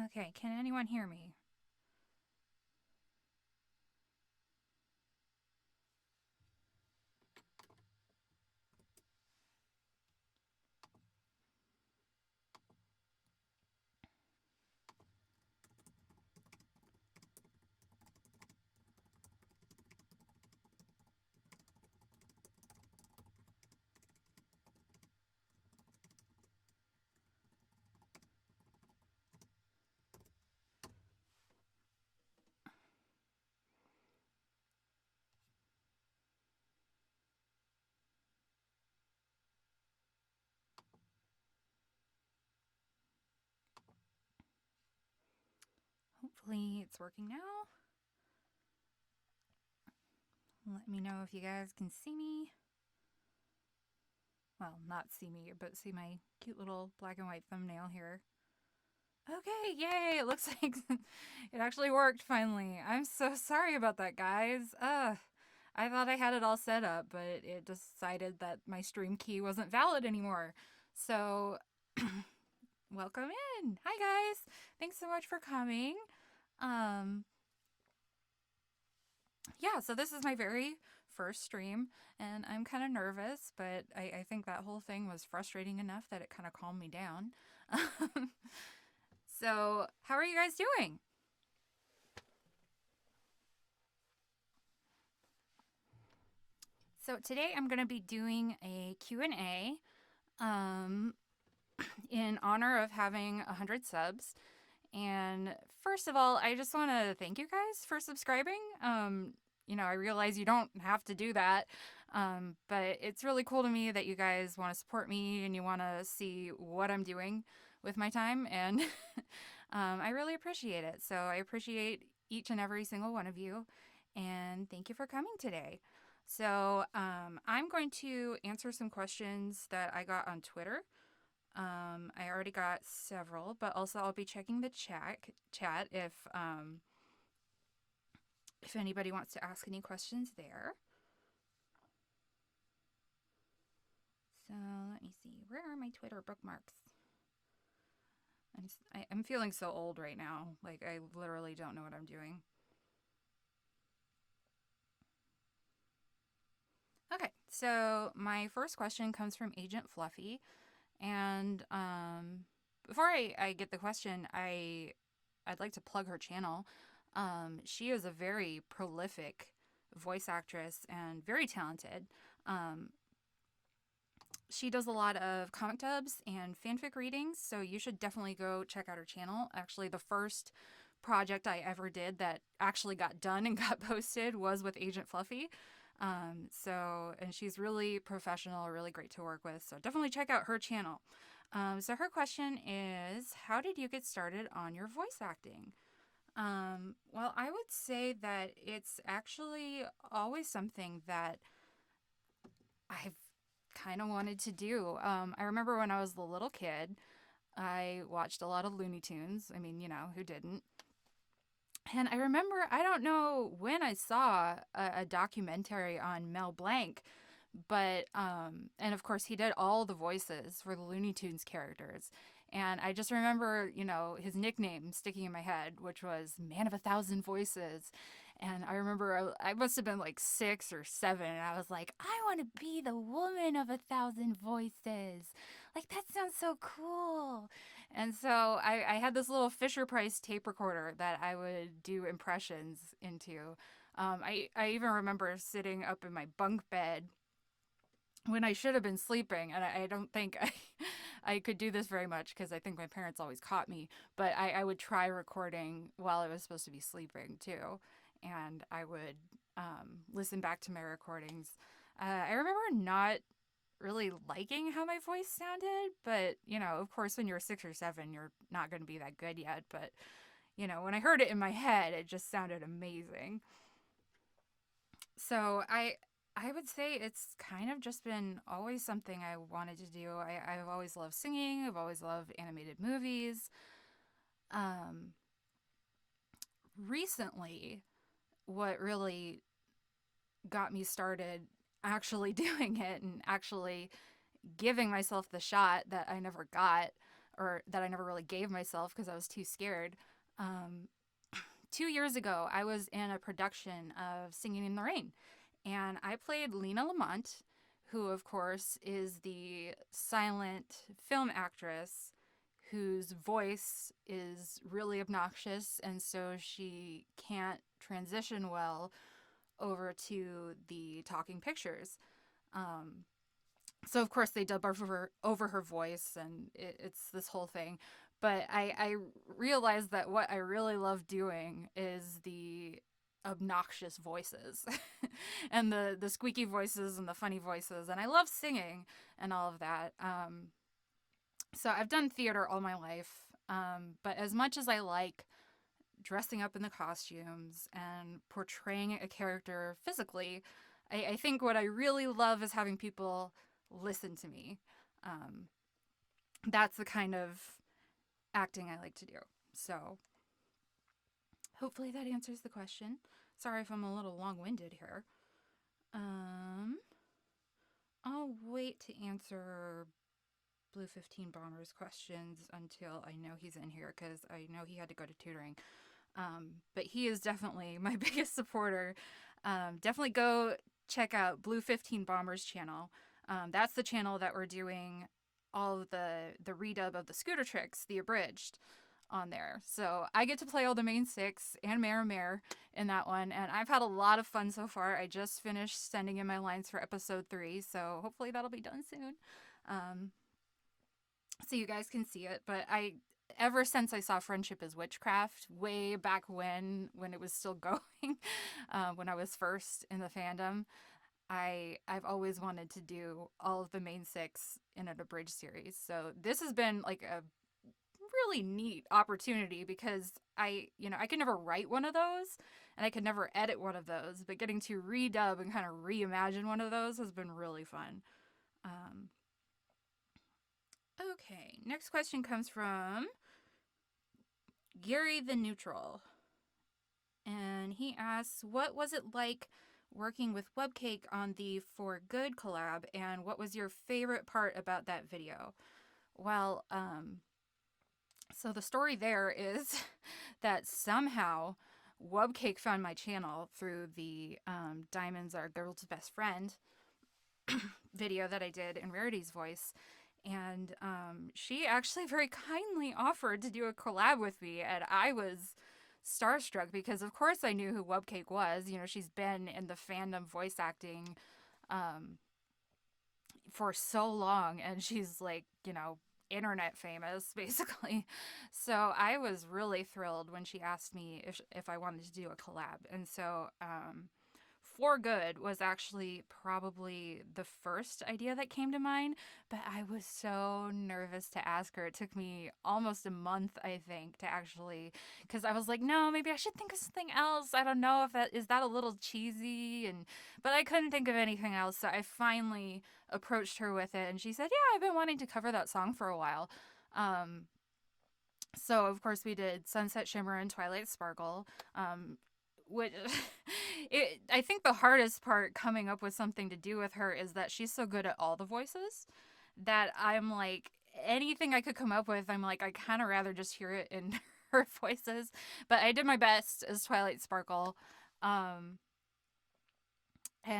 Okay, can anyone hear me? Hopefully it's working now. Let me know if you guys can see me. Well, not see me, but see my cute little black and white thumbnail here. Okay, yay! It looks like it actually worked finally. I'm so sorry about that, guys. I thought I had it all set up, but it decided that my stream key wasn't valid anymore. So, welcome in. Hi, guys. Thanks so much for coming. Um, yeah, so this is my very first stream, and I'm kind of nervous, but I think that whole thing was frustrating enough that it kind of calmed me down. So, how are you guys doing? So today I'm going to be doing a Q&A um, in honor of having 100 subs. And first of all, I just want to thank you guys for subscribing. I realize you don't have to do that, but it's really cool to me that you guys want to support me and you want to see what I'm doing with my time. And I really appreciate it. So I appreciate each and every single one of you. And thank you for coming today. So I'm going to answer some questions that I got on Twitter. I already got several, but also I'll be checking the chat if anybody wants to ask any questions there. So let me see. Where are my Twitter bookmarks? I'm feeling so old right now. Like I literally don't know what I'm doing. Okay, so my first question comes from Agent Fluffy, and before I get the question, I'd like to plug her channel. She is a very prolific voice actress and very talented. Um, she does a lot of comic dubs and fanfic readings, so you should definitely go check out her channel. Actually, the first project I ever did that actually got done and got posted was with Agent Fluffy. And she's really professional, really great to work with. So definitely check out her channel. So her question is, how did you get started on your voice acting? Well, I would say that it's actually always something that I've kind of wanted to do. I remember when I was a little kid, I watched a lot of Looney Tunes. I mean, who didn't? And I remember, I don't know when I saw a documentary on Mel Blanc, but, and of course, he did all the voices for the Looney Tunes characters. And I just remember, his nickname sticking in my head, which was Man of a Thousand Voices. And I remember I must have been like 6 or 7, and I was like, I want to be the woman of a thousand voices. Like, that sounds so cool. And so I had this little Fisher Price tape recorder that I would do impressions into. I even remember sitting up in my bunk bed when I should have been sleeping, and I don't think I could do this very much because I think my parents always caught me, but I would try recording while I was supposed to be sleeping too, and I would listen back to my recordings. I remember not really liking how my voice sounded, but of course, when you're 6 or 7, you're not going to be that good yet. But when I heard it in my head, it just sounded amazing. So I would say it's kind of just been always something I wanted to do. I've always loved singing. I've always loved animated movies. Um, Recently, what really got me started actually doing it and actually giving myself the shot that I never got or that I never really gave myself because I was too scared. Um, 2 years ago, I was in a production of Singing in the Rain, and I played Lena Lamont, who, of course, is the silent film actress whose voice is really obnoxious, and so she can't transition well over to the talking pictures. Um, so of course they dub over her voice, and it's this whole thing. But I realized that what I really love doing is the obnoxious voices and the squeaky voices and the funny voices, and I love singing and all of that. So I've done theater all my life, but as much as I like dressing up in the costumes and portraying a character physically, I think what I really love is having people listen to me. Um, that's the kind of acting I like to do. So hopefully that answers the question. Sorry if I'm a little long-winded here. I'll wait to answer Blue 15 Bomber's questions until I know he's in here, because I know he had to go to tutoring. But he is definitely my biggest supporter. Definitely go check out Blue 15 Bomber's channel. That's the channel that we're doing all of the redub of the Scooter Tricks, the abridged, on there. So I get to play all the main six and Mare in that one, and I've had a lot of fun so far. I just finished sending in my lines for episode 3, so hopefully that'll be done soon. So you guys can see it. But ever since I saw Friendship is Witchcraft, way back when it was still going, when I was first in the fandom, I've always wanted to do all of the main six in an abridged series. So this has been like a really neat opportunity, because I could never write one of those, and I could never edit one of those, but getting to redub and kind of reimagine one of those has been really fun. Okay, next question comes from Gary the Neutral. And he asks, what was it like working with Webcake on the For Good collab, and what was your favorite part about that video? Well, so the story there is that somehow Webcake found my channel through the Diamonds Are Girl's Best Friend video that I did in Rarity's voice. And she actually very kindly offered to do a collab with me, and I was starstruck because, of course, I knew who Webcake was. You know, she's been in the fandom voice acting for so long, and she's like, internet famous, basically. So I was really thrilled when she asked me if I wanted to do a collab. And so For Good was actually probably the first idea that came to mind, but I was so nervous to ask her. It took me almost a month, I think, to actually, because I was like, no, maybe I should think of something else. I don't know if that is a little cheesy, but I couldn't think of anything else. So I finally approached her with it, and she said, yeah, I've been wanting to cover that song for a while. So of course we did Sunset Shimmer and Twilight Sparkle. Which I think the hardest part coming up with something to do with her is that she's so good at all the voices that I'm like, anything I could come up with, I'm like, I kind of rather just hear it in her voices. But I did my best as Twilight Sparkle. And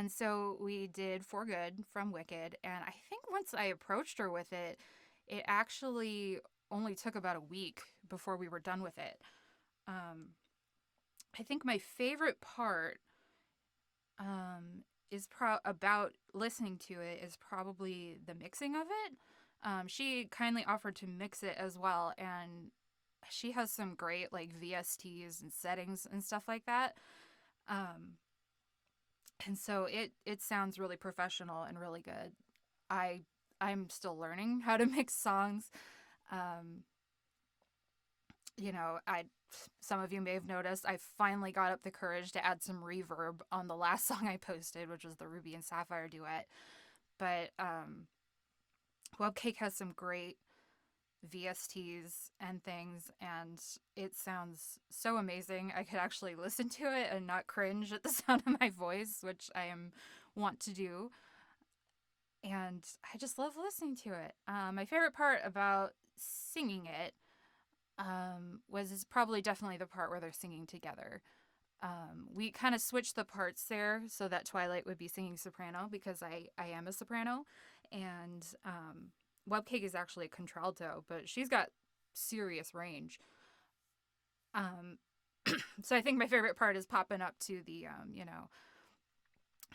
so we did For Good from Wicked. And I think once I approached her with it, it actually only took about a week before we were done with it. I think my favorite part is about listening to it is probably the mixing of it. She kindly offered to mix it as well, and she has some great like VSTs and settings and stuff like that. And so it sounds really professional and really good. I'm still learning how to mix songs. Some of you may have noticed I finally got up the courage to add some reverb on the last song I posted, which was the Ruby and Sapphire duet. But Webcake has some great VSTs and things, and it sounds so amazing. I could actually listen to it and not cringe at the sound of my voice, which I want to do. And I just love listening to it. My favorite part about singing it was probably definitely the part where they're singing together. We kind of switched the parts there so that Twilight would be singing soprano because I am a soprano, and Webcake is actually a contralto, but she's got serious range. Um, so I think my favorite part is popping up to the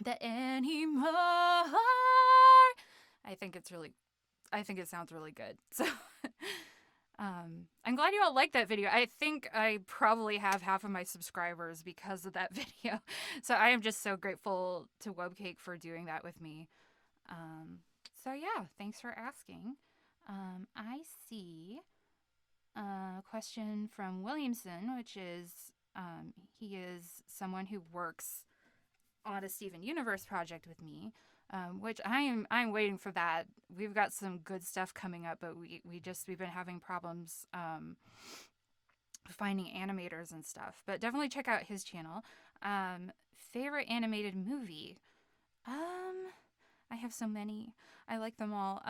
the anymore. I think it's really, I think it sounds really good. So I'm glad you all like that video. I think I probably have half of my subscribers because of that video. So I am just so grateful to Webcake for doing that with me. Um, so yeah, thanks for asking. I see a question from Williamson, which is he is someone who works on a Steven Universe project with me, which I'm waiting for that. We've got some good stuff coming up, but we've been having problems finding animators and stuff. But definitely check out his channel. Favorite animated movie? I have so many. I like them all.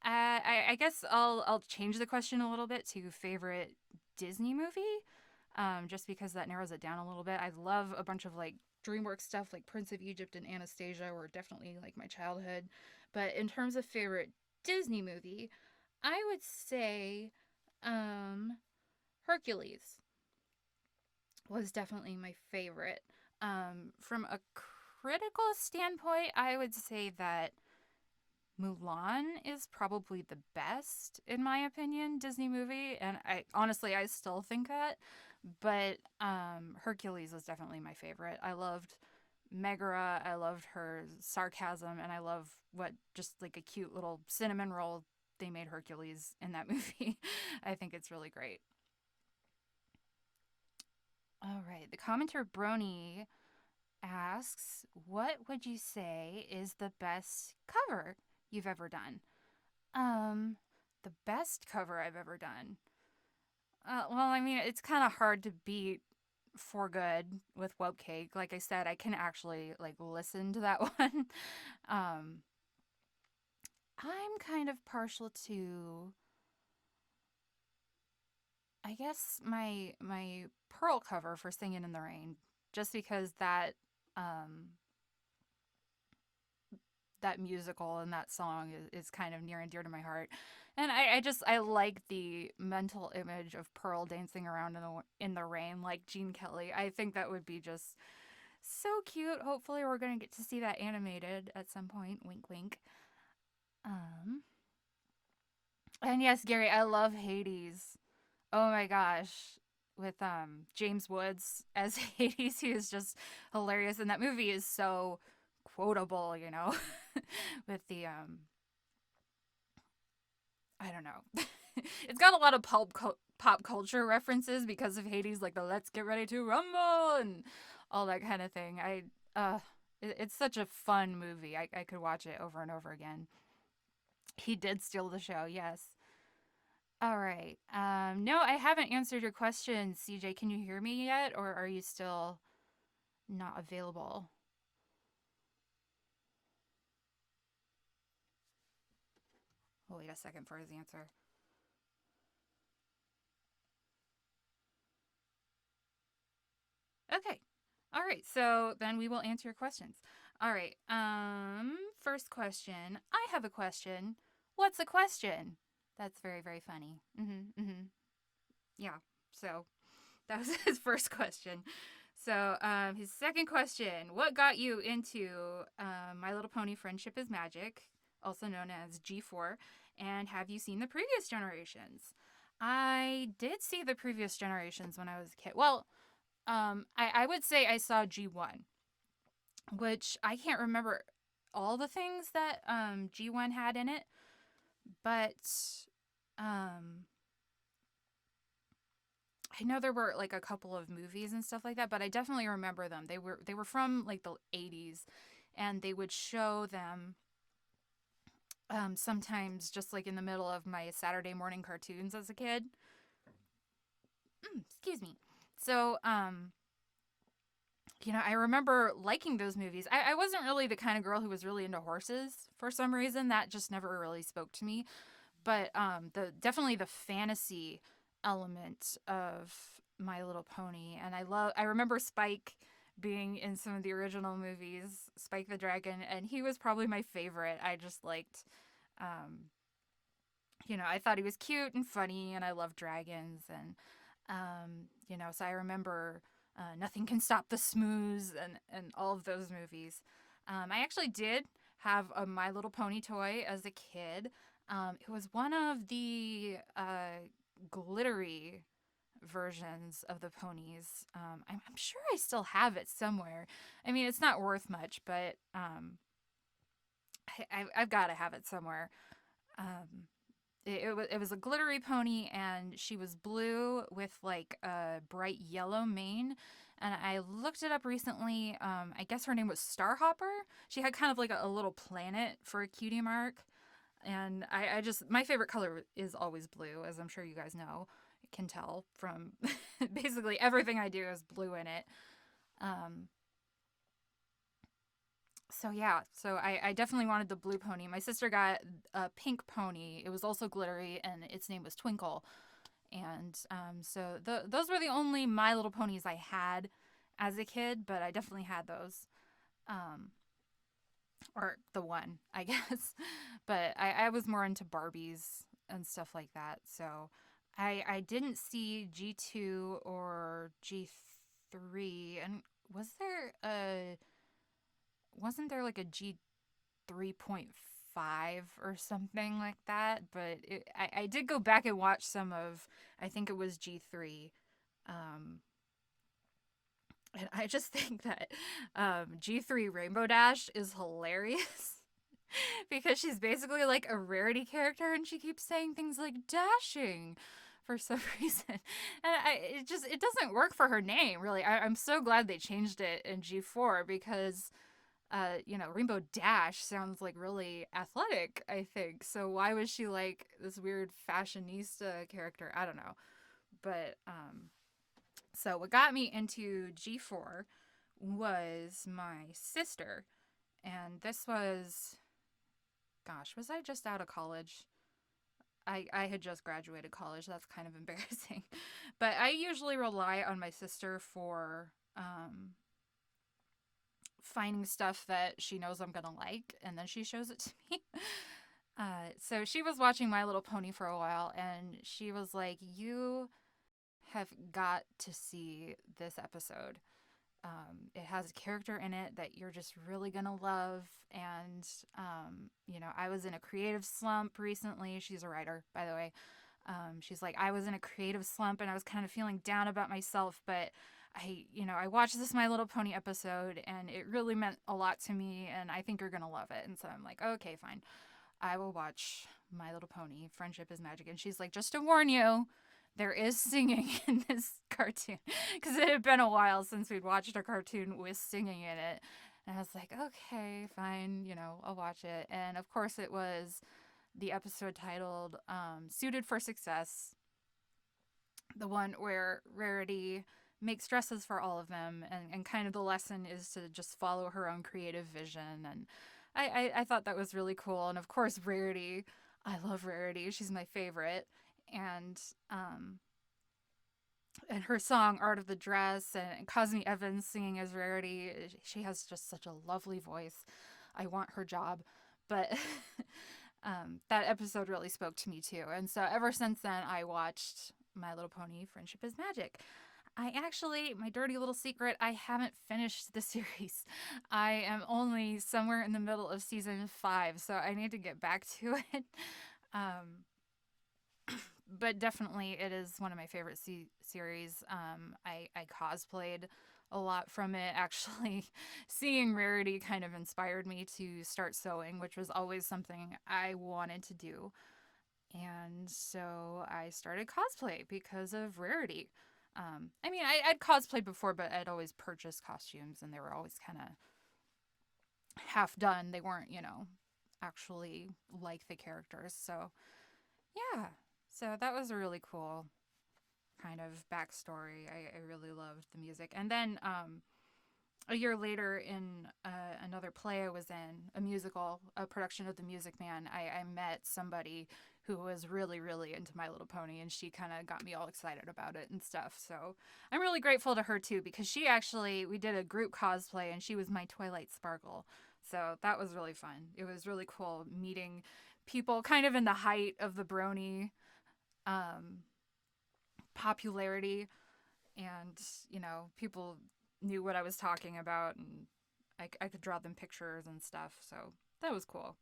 I guess I'll change the question a little bit to favorite Disney movie, just because that narrows it down a little bit. I love a bunch of like DreamWorks stuff, like Prince of Egypt and Anastasia were definitely like my childhood. But in terms of favorite Disney movie, I would say Hercules was definitely my favorite. From a critical standpoint, I would say that Mulan is probably the best, in my opinion, Disney movie, and I still think that. But Hercules was definitely my favorite. I loved Megara. I loved her sarcasm, and I love what just like a cute little cinnamon roll they made Hercules in that movie. I think it's really great. All right, the commenter Brony asks, "What would you say is the best cover you've ever done?" Um, the best cover I've ever done. Well, I mean, it's kind of hard to beat For Good with Webcake. Like I said, I can actually like listen to that one. um, I'm kind of partial to, I guess, my Pearl cover for Singing in the Rain, just because that musical and that song is kind of near and dear to my heart. And I like the mental image of Pearl dancing around in the rain like Gene Kelly. I think that would be just so cute. Hopefully we're going to get to see that animated at some point. Wink wink. Um and yes, Gary, I love Hades. Oh my gosh. With James Woods as Hades, he is just hilarious, and that movie is so quotable, with the I don't know. It's got a lot of pop culture references because of Hades, like the "Let's get ready to rumble" and all that kind of thing. It's such a fun movie. I could watch it over and over again. He did steal the show, yes. All right. No, I haven't answered your question, CJ. Can you hear me yet, or are you still not available? We'll wait a second for his answer. Okay. All right. So then we will answer your questions. All right. First question. I have a question. What's a question? That's very, very funny. Yeah. So that was his first question. So his second question: What got you into My Little Pony: Friendship is Magic, also known as G4? And have you seen the previous generations? I did see the previous generations when I was a kid. Well, I would say I saw G1, which I can't remember all the things that G1 had in it, but um, I know there were like a couple of movies and stuff like that, but I definitely remember them. They were from like the 80s, and they would show them sometimes just like in the middle of my Saturday morning cartoons as a kid. Excuse me. So, I remember liking those movies. I wasn't really the kind of girl who was really into horses for some reason. That just never really spoke to me. But the definitely the fantasy element of My Little Pony, and I remember Spike being in some of the original movies, Spike the Dragon, and he was probably my favorite. I just liked, um, I thought he was cute and funny, and I love dragons, and so I remember Nothing Can Stop the Smooze and all of those movies. I actually did have a My Little Pony toy as a kid. It was one of the glittery versions of the ponies. I'm sure I still have it somewhere. I mean, it's not worth much, but I've got to have it somewhere. Um, it was a glittery pony, and she was blue with like a bright yellow mane. And I looked it up recently. I guess her name was Starhopper. She had kind of like a little planet for a cutie mark. And I just, my favorite color is always blue, as I'm sure you guys know, can tell from basically everything I do is blue in it. Um, so yeah, so I definitely wanted the blue pony. My sister got a pink pony. It was also glittery, and its name was Twinkle. And so those were the only My Little Ponies I had as a kid, but I definitely had those. Um, or the one, I guess. But I was more into Barbies and stuff like that. So I didn't see G2 or G3. And was there a wasn't there like a G3.5 or something like that? But I did go back and watch some of, I think it was G3. Um, and I just think that G3 Rainbow Dash is hilarious because she's basically like a rarity character, and she keeps saying things like dashing for some reason. And it doesn't work for her name, really. I'm so glad they changed it in G4 because Rainbow Dash sounds like really athletic, I think. So why was she like this weird fashionista character? I don't know. But so what got me into G4 was my sister. And this was, gosh, was I just out of college? I had just graduated college. That's kind of embarrassing. But I usually rely on my sister for finding stuff that she knows I'm going to like, and then she shows it to me. So she was watching My Little Pony for a while, and she was like, "You have got to see this episode. It has a character in it that you're just really gonna love." And I was in a creative slump recently. She's a writer, by the way. She's like, I was in a creative slump, and I was kind of feeling down about myself, but I watched this My Little Pony episode, and it really meant a lot to me, and I think you're gonna love it. And so I'm like, okay, fine, I will watch My Little Pony, Friendship is Magic. And she's like, just to warn you, there is singing in this cartoon, because it had been a while since we'd watched a cartoon with singing in it. And I was like, okay, fine, I'll watch it. And of course, it was the episode titled Suited for Success, the one where Rarity makes dresses for all of them, and kind of the lesson is to just follow her own creative vision. And I thought that was really cool. And of course, Rarity, I love Rarity. She's my favorite. And her song Art of the Dress, and Cosme Evans singing as Rarity, she has just such a lovely voice. I want her job. But that episode really spoke to me too. And so ever since then, I watched My Little Pony, Friendship is Magic. My dirty little secret, I haven't finished the series. I am only somewhere in the middle of season 5, so I need to get back to it. Um, but definitely it is one of my favorite series. I cosplayed a lot from it. Actually, seeing Rarity kind of inspired me to start sewing, which was always something I wanted to do. And so I started cosplay because of Rarity. I'd cosplayed before, but I'd always purchased costumes, and they were always kind of half done. They weren't, actually like the characters. So, yeah. So that was a really cool kind of backstory. I really loved the music. And then a year later in another play I was in, a musical, a production of The Music Man, I met somebody who was really, really into My Little Pony, and she kind of got me all excited about it and stuff. So I'm really grateful to her too, because she actually, we did a group cosplay and she was my Twilight Sparkle. So that was really fun. It was really cool meeting people kind of in the height of the brony um, popularity, and people knew what I was talking about, and I could draw them pictures and stuff, so that was cool.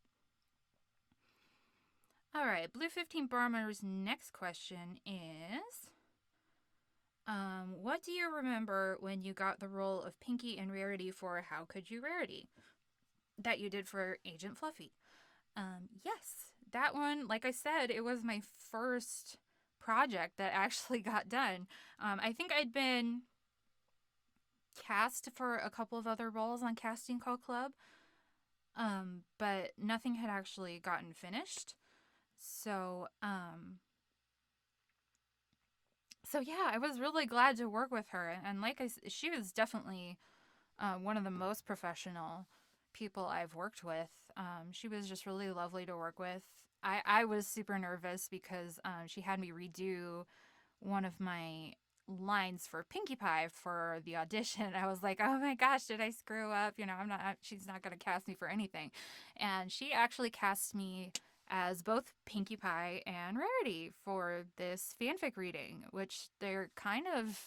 All right, Blue 15 Bomber's next question is, what do you remember when you got the role of Pinky and Rarity for How Could You Rarity that you did for Agent Fluffy? Yes, that one, like I said, it was my first project that actually got done. I think I'd been cast for a couple of other roles on Casting Call Club, but nothing had actually gotten finished. So, so yeah, I was really glad to work with her, and like she was definitely one of the most professional people I've worked with. She was just really lovely to work with. I was super nervous because she had me redo one of my lines for Pinkie Pie for the audition. I was like, oh my gosh, did I screw up? She's not going to cast me for anything. And she actually cast me as both Pinkie Pie and Rarity for this fanfic reading, which they're kind of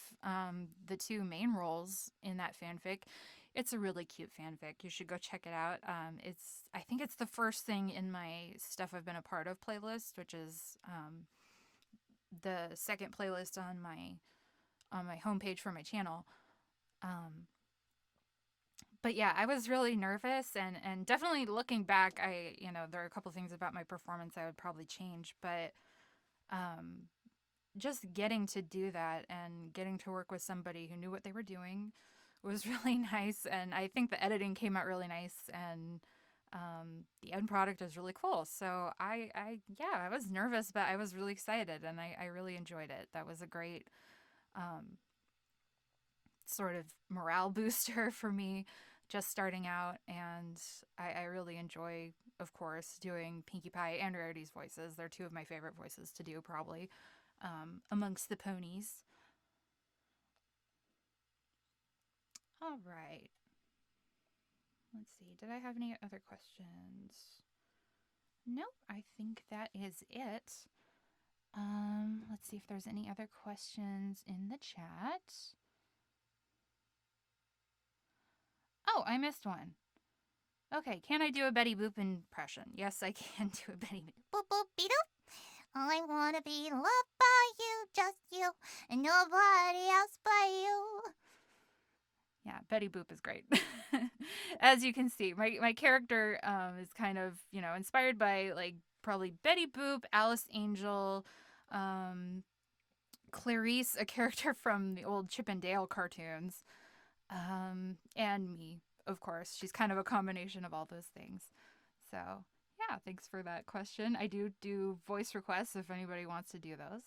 the two main roles in that fanfic. It's a really cute fanfic. You should go check it out. I think it's the first thing in my stuff I've been a part of playlist, which is the second playlist on my homepage for my channel. Um, but yeah, I was really nervous, and definitely looking back, there are a couple things about my performance I would probably change, but um, just getting to do that and getting to work with somebody who knew what they were doing was really nice. And I think the editing came out really nice, and the end product is really cool. So yeah, I was nervous, but I was really excited, and I really enjoyed it. That was a great um, sort of morale booster for me just starting out. And I really enjoy, of course, doing Pinkie Pie and Rarity's voices. They're two of my favorite voices to do, probably, amongst the ponies. All right. Let's see. Did I have any other questions? Nope. I think that is it. Let's see if there's any other questions in the chat. Oh, I missed one. Okay, can I do a Betty Boop impression? Yes, I can do a Betty Boop. Boop boop beep doop. I wanna be loved by you, just you, and nobody else but you. Yeah, Betty Boop is great. As you can see, my character is kind of, inspired by, like, probably Betty Boop, Alice Angel, um, Clarice, a character from the old Chip and Dale cartoons, and me, of course. She's kind of a combination of all those things. So, yeah, thanks for that question. I do voice requests if anybody wants to do those.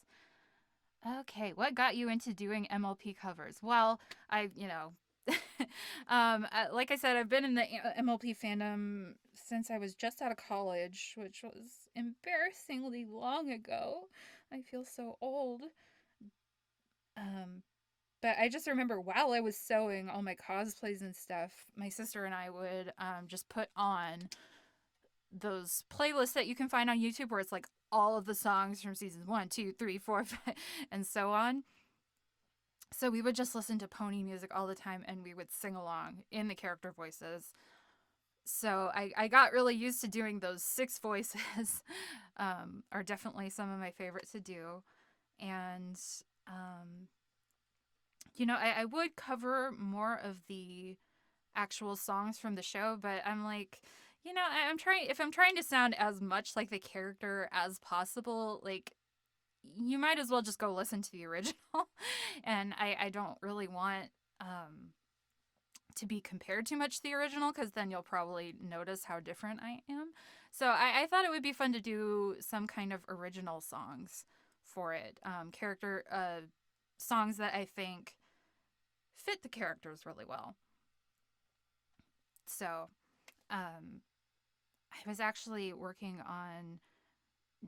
Okay, what got you into doing MLP covers? Well, like I said, I've been in the MLP fandom since I was just out of college, which was embarrassingly long ago. I feel so old. Um, but I just remember while I was sewing all my cosplays and stuff, my sister and I would just put on those playlists that you can find on YouTube where it's like all of the songs from seasons 1, 2, 3, 4, 5, and so on. So we would just listen to pony music all the time, and we would sing along in the character voices. So I got really used to doing those 6 voices. Are definitely some of my favorites to do. And, I would cover more of the actual songs from the show, but I'm like, if I'm trying to sound as much like the character as possible, like, you might as well just go listen to the original. And I don't really want to be compared too much to the original, because then you'll probably notice how different I am. So I thought it would be fun to do some kind of original songs for it. Songs that I think fit the characters really well. So um, I was actually working on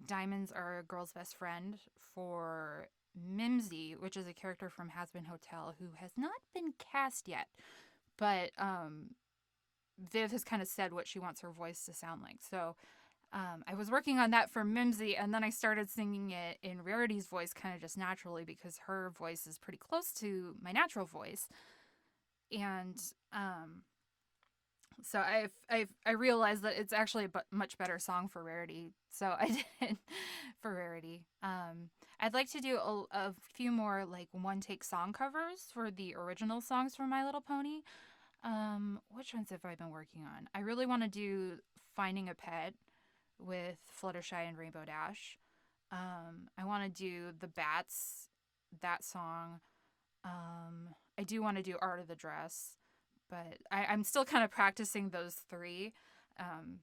Diamonds Are a Girl's Best Friend for Mimsy, which is a character from Has Been Hotel who has not been cast yet. But Viv has kind of said what she wants her voice to sound like. So I was working on that for Mimsy, and then I started singing it in Rarity's voice kind of just naturally because her voice is pretty close to my natural voice. And um, so I realized that it's actually a much better song for Rarity. So I did it for Rarity. I'd like to do a few more like one take song covers for the original songs for My Little Pony. Which ones have I been working on? I really want to do Finding a Pet with Fluttershy and Rainbow Dash. I want to do the Bats, that song. I do want to do Art of the Dress, but I'm still kind of practicing those three, um,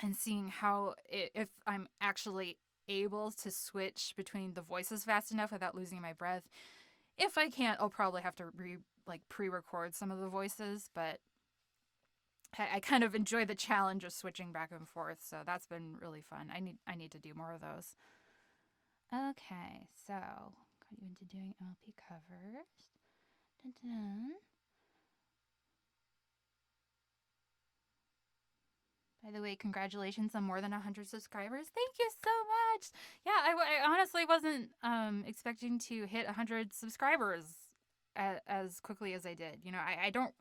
and seeing how if I'm actually able to switch between the voices fast enough without losing my breath. If I can't, I'll probably have to pre-record some of the voices, but I kind of enjoy the challenge of switching back and forth, so that's been really fun. I need to do more of those. Okay, so got you into doing LP covers. Dun, dun. By the way, congratulations on more than 100 subscribers. Thank you so much. Yeah, I honestly wasn't expecting to hit 100 subscribers as quickly as I did. You know, I don't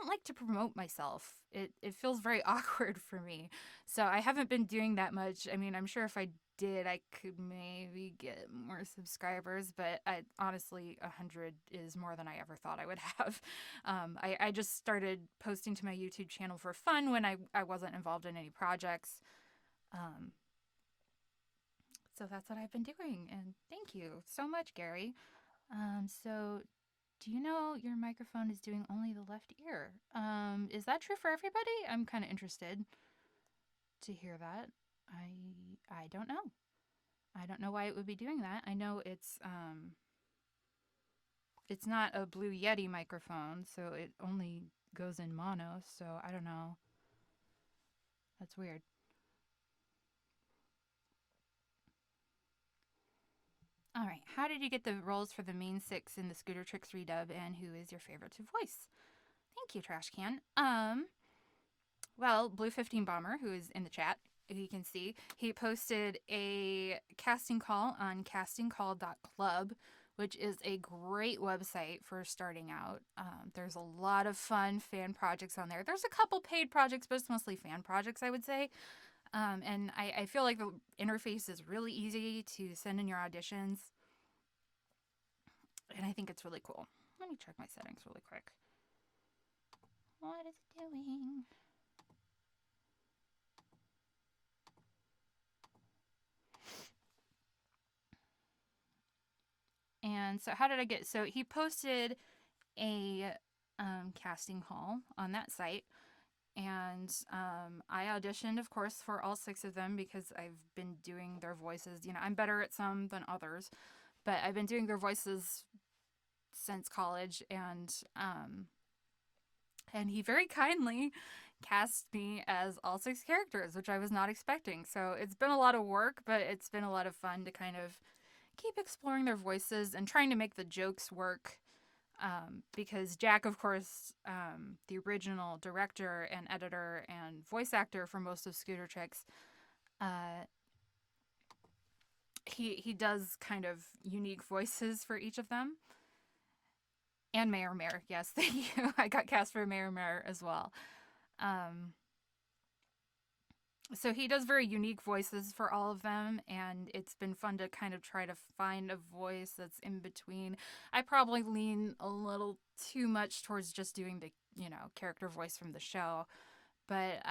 like to promote myself. It feels very awkward for me. So I haven't been doing that much. I mean, I'm sure if I did, I could maybe get more subscribers, but honestly, 100 is more than I ever thought I would have. I just started posting to my YouTube channel for fun when I wasn't involved in any projects. Um, so that's what I've been doing, and thank you so much, Gary. So do you know your microphone is doing only the left ear? Is that true for everybody? I'm kind of interested to hear that. I don't know. I don't know why it would be doing that. I know it's not a Blue Yeti microphone, so it only goes in mono, so I don't know. That's weird. All right. How did you get the roles for the main six in the Scooter Tricks redub, and who is your favorite to voice? Thank you, Trash Can. Well, Blue 15 Bomber, who is in the chat, who you can see, he posted a casting call on castingcall.club, which is a great website for starting out. There's a lot of fun fan projects on there. There's a couple paid projects, but it's mostly fan projects, I would say. And I feel like the interface is really easy to send in your auditions. And I think it's really cool. Let me check my settings really quick. What is it doing? And so, how did I get? So, he posted a casting call on that site. And I auditioned, of course, for all six of them because I've been doing their voices. You know, I'm better at some than others, but I've been doing their voices since college. And he very kindly cast me as all six characters, which I was not expecting. So it's been a lot of work, but it's been a lot of fun to kind of keep exploring their voices and trying to make the jokes work. Because Jack, of course, the original director and editor and voice actor for most of Scooter Tricks, uh, he does kind of unique voices for each of them. And Mayor Mare, yes, thank you. I got cast for Mayor Mare as well. Um, so he does very unique voices for all of them, and it's been fun to kind of try to find a voice that's in between. I probably lean a little too much towards just doing the character voice from the show, but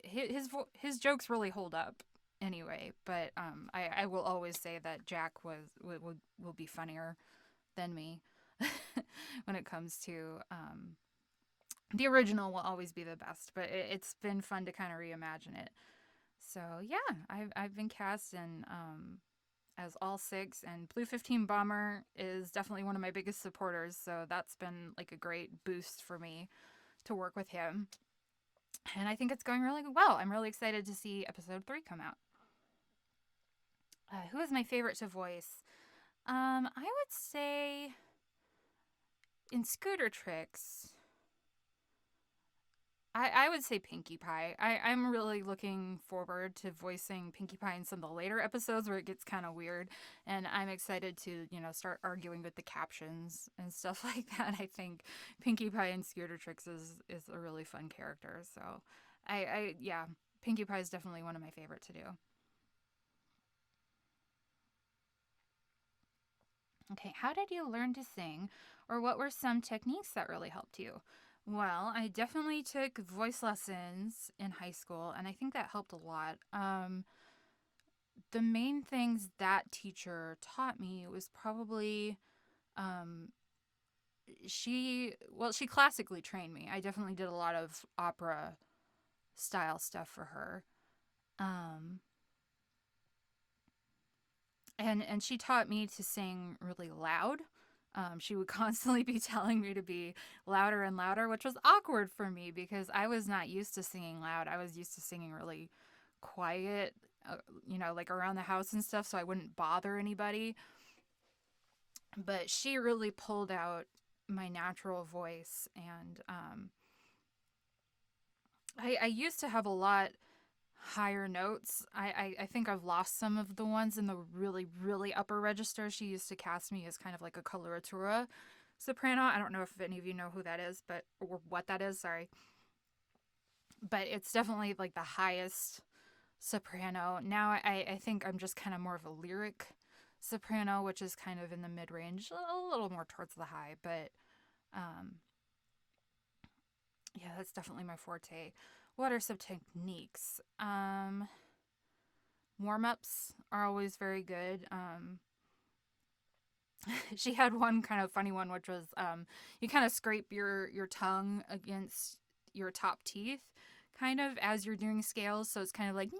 his jokes really hold up anyway. But I will always say that Jack will be funnier than me when it comes to the original will always be the best, but it's been fun to kind of reimagine it. So yeah, I've been cast in as all six, and Blue 15 Bomber is definitely one of my biggest supporters. So that's been like a great boost for me to work with him. And I think it's going really well. I'm really excited to see episode 3 come out. Who is my favorite to voice? I would say in Scooter Tricks, I would say Pinkie Pie. I'm really looking forward to voicing Pinkie Pie in some of the later episodes where it gets kind of weird. And I'm excited to, start arguing with the captions and stuff like that. I think Pinkie Pie in Scooter Tricks is a really fun character. So yeah, Pinkie Pie is definitely one of my favorite to do. Okay, how did you learn to sing, or what were some techniques that really helped you? Well, I definitely took voice lessons in high school, and I think that helped a lot. The main things that teacher taught me was probably um, she classically trained me. I definitely did a lot of opera style stuff for her. Um, and she taught me to sing really loud. She would constantly be telling me to be louder and louder, which was awkward for me because I was not used to singing loud. I was used to singing really quiet, like around the house and stuff, so I wouldn't bother anybody. But she really pulled out my natural voice, and I used to have a lot higher notes. I think I've lost some of the ones in the really, really upper register. She used to cast me as kind of like a coloratura soprano. I don't know if any of you know who that is, or what that is, sorry. But it's definitely like the highest soprano. Now I think I'm just kind of more of a lyric soprano, which is kind of in the mid range, a little more towards the high. But um, yeah, that's definitely my forte. What are some techniques? Warm ups are always very good. She had one kind of funny one, which was you kind of scrape your tongue against your top teeth, kind of as you're doing scales. So it's kind of like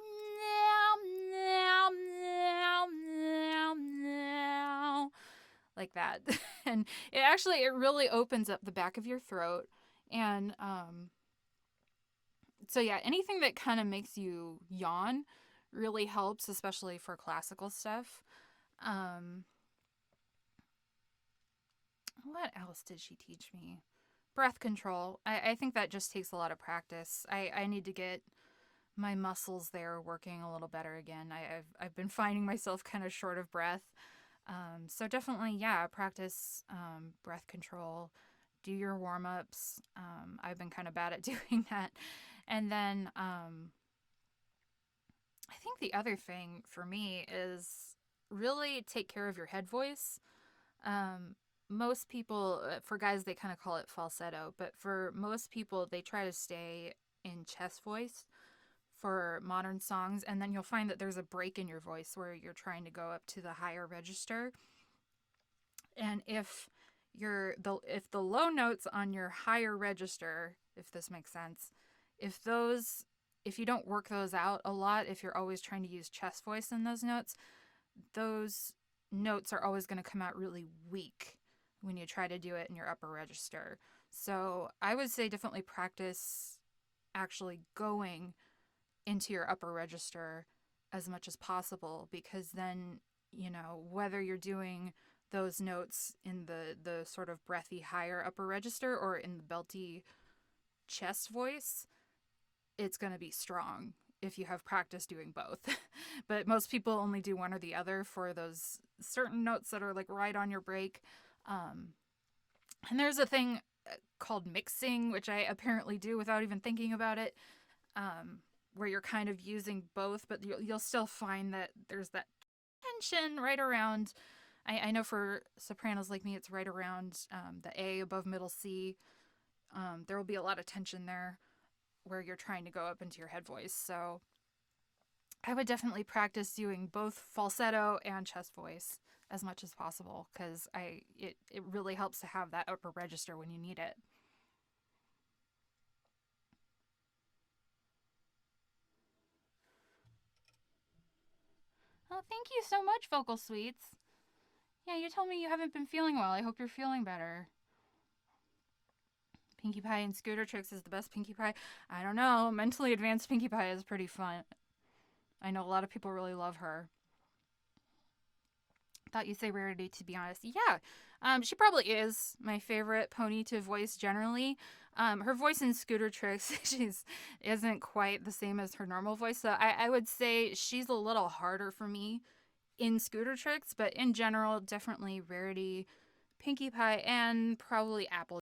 like that, and it really opens up the back of your throat, and so yeah, anything that kind of makes you yawn really helps, especially for classical stuff. Um, what else did she teach me? Breath control. I think that just takes a lot of practice. I need to get my muscles there working a little better again. I've been finding myself kind of short of breath. So definitely, yeah, practice breath control. Do your warm ups. I've been kind of bad at doing that. And then I think the other thing for me is really take care of your head voice. Most people, for guys, they kind of call it falsetto, but for most people, they try to stay in chest voice for modern songs, and then you'll find that there's a break in your voice where you're trying to go up to the higher register. And if the low notes on your higher register, if this makes sense, if you don't work those out a lot, if you're always trying to use chest voice in those notes are always going to come out really weak when you try to do it in your upper register. So I would say definitely practice actually going into your upper register as much as possible, because then, whether you're doing those notes in the sort of breathy higher upper register or in the belty chest voice, it's going to be strong if you have practice doing both. But most people only do one or the other for those certain notes that are like right on your break. And there's a thing called mixing, which I apparently do without even thinking about it, where you're kind of using both, but you'll still find that there's that tension right around. I know for sopranos like me, it's right around the A above middle C. There will be a lot of tension there where you're trying to go up into your head voice. So I would definitely practice doing both falsetto and chest voice as much as possible, because it really helps to have that upper register when you need it. Oh, thank you so much, Vocal Sweets. Yeah, you told me you haven't been feeling well. I hope you're feeling better. Pinkie Pie and Scooter Tricks is the best Pinkie Pie. I don't know. Mentally advanced Pinkie Pie is pretty fun. I know a lot of people really love her. Thought you'd say Rarity, to be honest. Yeah, she probably is my favorite pony to voice generally. Her voice in Scooter Tricks, she's isn't quite the same as her normal voice, so I would say she's a little harder for me in Scooter Tricks, but in general, definitely Rarity, Pinkie Pie, and probably Apple